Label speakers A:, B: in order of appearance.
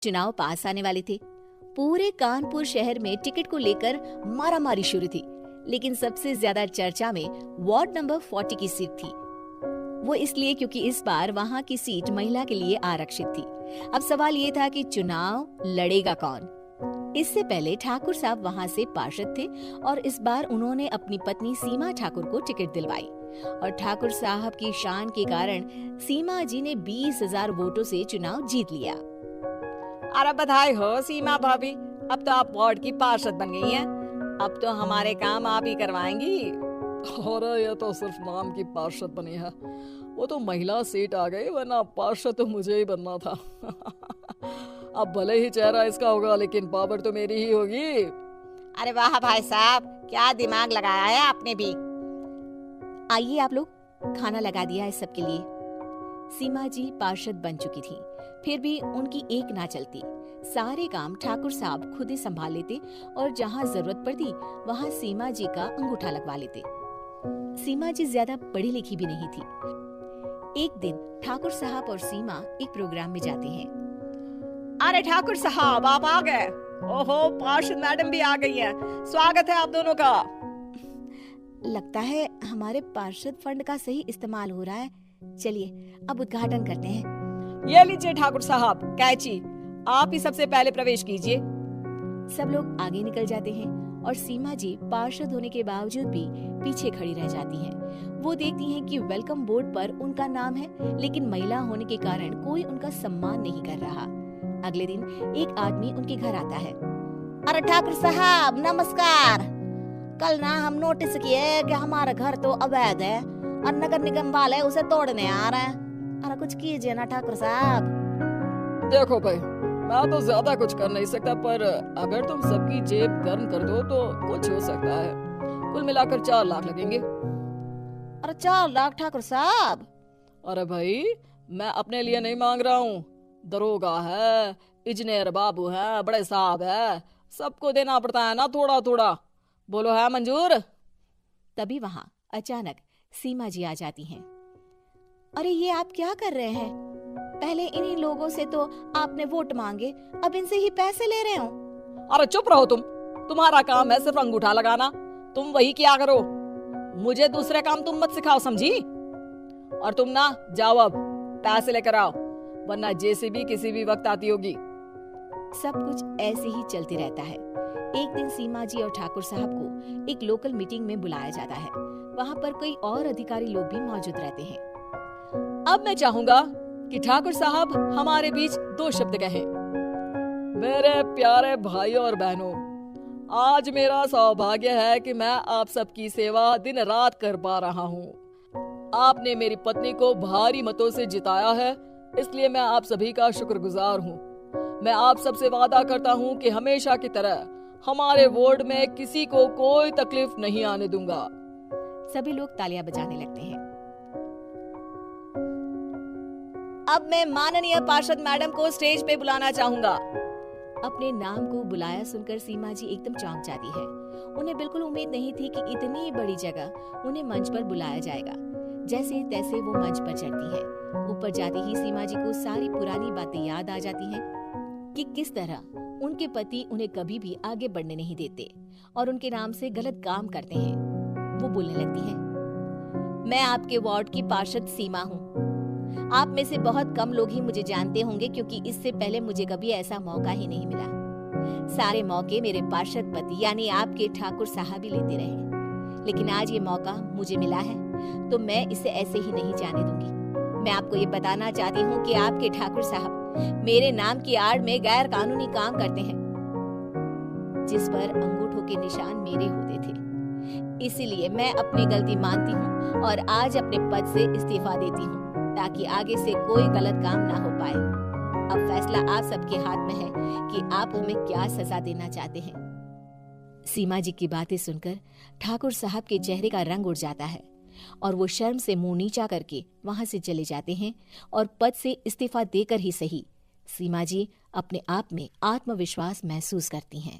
A: चुनाव पास आने वाले थे। पूरे कानपुर शहर में टिकट को लेकर मारामारी शुरू थी, लेकिन सबसे ज्यादा चर्चा में वार्ड नंबर 40 की सीट थी। वो इसलिए क्योंकि इस बार वहां की सीट महिला के लिए आरक्षित थी। अब सवाल ये था कि चुनाव लड़ेगा कौन। इससे पहले ठाकुर साहब वहां से पार्षद थे और इस बार उन्होंने अपनी पत्नी सीमा ठाकुर को टिकट दिलवाई और ठाकुर साहब की शान के कारण सीमा जी ने 20,000 वोटों से चुनाव जीत लिया।
B: अरे बधाई हो सीमा भाभी, अब तो आप वार्ड की पार्षद बन गई हैं। अब तो हमारे काम आप ही करवाएंगी।
C: अरे ये तो सिर्फ नाम की पार्षद बनी है, वो तो महिला सीट आ गई, वरना पार्षद तो मुझे ही बनना था। अब भले ही चेहरा इसका होगा लेकिन पावर तो मेरी ही होगी।
B: अरे वाह भाई साहब, क्या दिमाग लगाया है आपने भी।
A: आइए आप लोग, खाना लगा दिया है सबके लिए। सीमा जी पार्षद बन चुकी थी, फिर भी उनकी एक ना चलती। सारे काम ठाकुर साहब खुद ही संभाल लेते और जहाँ जरूरत पड़ती वहाँ सीमा जी का अंगूठा लगवा लेते। सीमा जी ज्यादा पढ़ी लिखी भी नहीं थी। एक दिन ठाकुर साहब और सीमा एक प्रोग्राम में जाते हैं।
B: अरे ठाकुर साहब आप आ गए। ओहो, पार्षद मैडम भी आ गई है। स्वागत है आप दोनों का।
A: लगता है हमारे पार्षद फंड का सही इस्तेमाल हो रहा है। चलिए अब उद्घाटन करते हैं।
B: ये लीजिए ठाकुर साहब कैची, आप ही सबसे पहले प्रवेश कीजिए।
A: सब लोग आगे निकल जाते हैं और सीमा जी पार्षद होने के बावजूद भी पीछे खड़ी रह जाती हैं। वो देखती हैं कि वेलकम बोर्ड पर उनका नाम है, लेकिन महिला होने के कारण कोई उनका सम्मान नहीं कर रहा। अगले दिन एक आदमी उनके घर आता है।
D: अरे ठाकुर साहब नमस्कार। कल ना हम नोटिस किए कि हमारा घर तो अवैध है और नगर निगम वाले उसे तोड़ने आ रहे हैं। अरे कुछ कीजिए ना ठाकुर साहब।
C: देखो भाई, मैं तो ज्यादा कुछ कर नहीं सकता, पर अगर तुम सबकी जेब गर्म कर दो तो कुछ हो सकता है। कुल मिलाकर 4 लाख लगेंगे।
D: अरे 4 लाख ठाकुर साहब?
C: अरे भाई, मैं अपने लिए नहीं मांग रहा हूँ। दरोगा है, इंजीनियर बाबू है, बड़े साहब है, सबको देना पड़ता है ना थोड़ा थोड़ा। बोलो है मंजूर?
A: तभी वहाँ अचानक सीमा जी आ जाती हैं। अरे ये आप क्या कर रहे हैं? पहले इन्हीं लोगों से तो आपने वोट मांगे, अब इनसे ही पैसे ले रहे हो।
C: अरे चुप रहो तुम, तुम्हारा काम है सिर्फ अंगूठा लगाना, तुम वही किया करो। मुझे दूसरे काम तुम मत सिखाओ, समझी? और तुम ना जाओ, अब पैसे लेकर आओ, वरना जेसीबी किसी भी वक्त आती होगी।
A: सब कुछ ऐसे ही चलते रहता है। एक दिन सीमा जी और ठाकुर साहब को एक लोकल मीटिंग में बुलाया जाता है। वहाँ पर कई और अधिकारी लोग भी मौजूद रहते हैं।
C: अब मैं चाहूंगा कि ठाकुर साहब हमारे बीच 2 शब्द कहें। मेरे प्यारे भाइयों और बहनों, आज मेरा सौभाग्य है कि मैं आप सबकी सेवा दिन रात कर पा रहा हूँ। आपने मेरी पत्नी को भारी मतों से जिताया है, इसलिए मैं आप सभी का शुक्रगुजार हूँ। मैं आप सबसे वादा करता हूँ कि हमेशा की तरह हमारे वार्ड में किसी को कोई तकलीफ नहीं आने दूंगा।
A: सभी लोग तालियां बजाने लगते हैं।
B: अब मैं माननीय पार्षद मैडम को स्टेज पे बुलाना चाहूंगा।
A: अपने नाम को बुलाया सुनकर सीमा जी एकदम चौंक जाती है। उन्हें बिल्कुल उम्मीद नहीं थी कि इतनी बड़ी जगह उन्हें मंच पर बुलाया जाएगा। जैसे तैसे वो मंच पर चढ़ती है। ऊपर जाते ही सीमा जी को सारी पुरानी बातें याद आ जाती हैं कि किस तरह उनके पति उन्हें कभी भी आगे बढ़ने नहीं देते और उनके नाम से गलत काम करते हैं। वो बोलने लगती है, मैं आपके वार्ड की पार्षद सीमा हूँ। आप में से बहुत कम लोग ही मुझे जानते होंगे, क्योंकि इससे पहले मुझे कभी ऐसा मौका ही नहीं मिला। सारे मौके मेरे पार्षद पति यानी आपके ठाकुर साहब ही लेते रहे, लेकिन आज ये मौका मुझे मिला है तो मैं इसे ऐसे ही नहीं जाने दूंगी। मैं आपको ये बताना चाहती हूँ कि आपके ठाकुर साहब मेरे नाम की आड़ में गैर कानूनी काम करते हैं, जिस पर अंगूठों के निशान मेरे होते थे। इसीलिए मैं अपनी गलती मानती हूँ और आज अपने पद से इस्तीफा देती हूँ, ताकि आगे से कोई गलत काम ना हो पाए। अब फैसला आप सबके हाथ में है कि आप हमें क्या सजा देना चाहते हैं। सीमा जी की बातें सुनकर ठाकुर साहब के चेहरे का रंग उड़ जाता है और वो शर्म से मुंह नीचा करके वहां से चले जाते हैं और पद से इस्तीफा देकर ही सही सीमा जी अपने आप में आत्मविश्वास महसूस करती हैं।